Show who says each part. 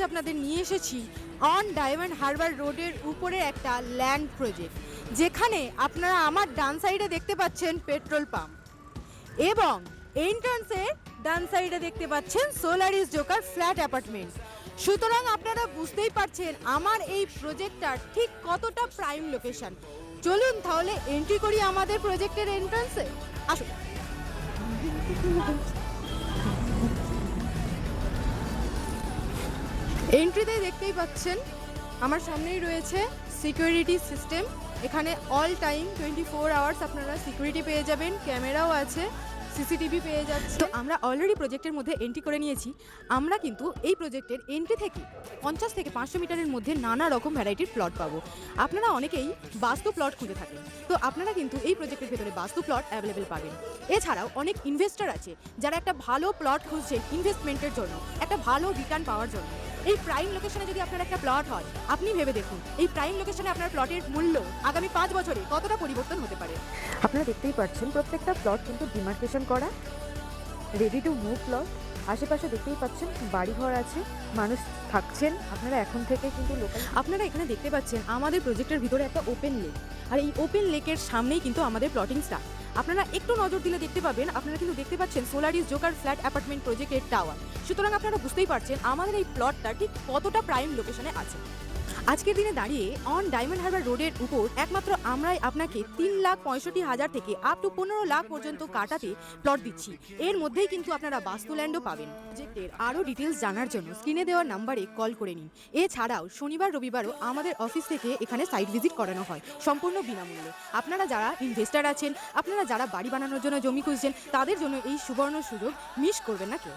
Speaker 1: আপনাদের নিয়ে এসেছি অন ডায়মন্ড হারবার রোডের উপরে একটা ল্যান্ড প্রজেক্ট, যেখানে আপনারা আমার ডান সাইডে দেখতে পাচ্ছেন পেট্রোল পাম্প এবং এন্ট্রান্সের ডান সাইডে দেখতে পাচ্ছেন সোলারিস জোকার ফ্ল্যাট অ্যাপার্টমেন্ট। সুতরাং আপনারা বুঝতেই পারছেন আমার এই প্রজেক্টটার ঠিক কতটা প্রাইম লোকেশন। চলুন তাহলে এন্ট্রি করি আমাদের প্রজেক্টের এন্ট্রান্সে। আসুন। এন্ট্রিতেই দেখতেই পাচ্ছেন আমার সামনেই রয়েছে সিকিউরিটি সিস্টেম। এখানে অল টাইম 24 আওয়ার্স আপনারা সিকিউরিটি পেয়ে যাবেন, ক্যামেরাও আছে, সিসিটিভি পেয়ে যাচ্ছে। তো আমরা অলরেডি প্রজেক্টের মধ্যে এন্ট্রি করে নিয়েছি। আমরা কিন্তু এই প্রজেক্টের এন্ট্রি থেকে 50 থেকে 500 মিটারের মধ্যে নানা রকম ভ্যারাইটির প্লট পাবো। আপনারা অনেকেই বাস্তু প্লট খুঁজে থাকেন, তো আপনারা কিন্তু এই প্রজেক্টের ভেতরে বাস্তু প্লট অ্যাভেলেবেল পাবেন। এছাড়াও অনেক ইনভেস্টর আছে যারা একটা ভালো প্লট খুঁজছেন ইনভেস্টমেন্টের জন্য, একটা ভালো রিটার্ন পাওয়ার জন্য। এই প্রাইম লোকেশনে যদি আপনার একটা প্লট হয়, আপনি ভেবে দেখুন এই প্রাইম লোকেশনে আপনার প্লটের মূল্য আগামী 5 বছরে কতটা পরিবর্তন হতে পারে।
Speaker 2: আপনারা দেখতেই পাচ্ছেন প্রত্যেকটা প্লট কিন্তু ডিমার্কেশন করা, রেডি টু মুভ প্লট। আশেপাশে দেখতেই পাচ্ছেন বাড়িঘর আছে, মানুষ থাকছেন। আপনারা এখন থেকে কিন্তু
Speaker 1: আপনারা এখানে দেখতে পাচ্ছেন আমাদের প্রজেক্টের ভিতরে একটা ওপেন লেক, আর এই ওপেন লেকের সামনেই কিন্তু আমাদের প্লটিং স্টার্ট। আপনারা একটু নজর দিলে দেখতে পাবেন, আপনারা কিন্তু দেখতে পাচ্ছেন সোলারিস জোকার ফ্ল্যাট অ্যাপার্টমেন্ট প্রজেক্টের টাওয়ার। সুতরাং আপনারা বুঝতেই পারছেন আমাদের এই প্লটটা ঠিক কতটা প্রাইম লোকেশনে আছে। আজকের দিনে দাঁড়িয়ে অন ডায়মন্ড হারবার রোডের উপর একমাত্র আমরাই আপনাকে 3,65,000 থেকে আপ টু 15 লাখ পর্যন্ত কাটাতে প্লট দিচ্ছি। এর মধ্যেই কিন্তু আপনারা বাস্তু ল্যান্ডও পাবেন। প্রজেক্টের আরও ডিটেলস জানার জন্য স্ক্রিনে দেওয়া নাম্বারে কল করে নিন। এছাড়াও শনিবার রবিবারও আমাদের অফিস থেকে এখানে সাইট ভিজিট করানো হয় সম্পূর্ণ বিনামূল্যে। আপনারা যারা ইনভেস্টার আছেন, আপনারা যারা বাড়ি বানানোর জন্য জমি খুঁজছেন, তাদের জন্য এই সুবর্ণ সুযোগ মিস করবেন না কেউ।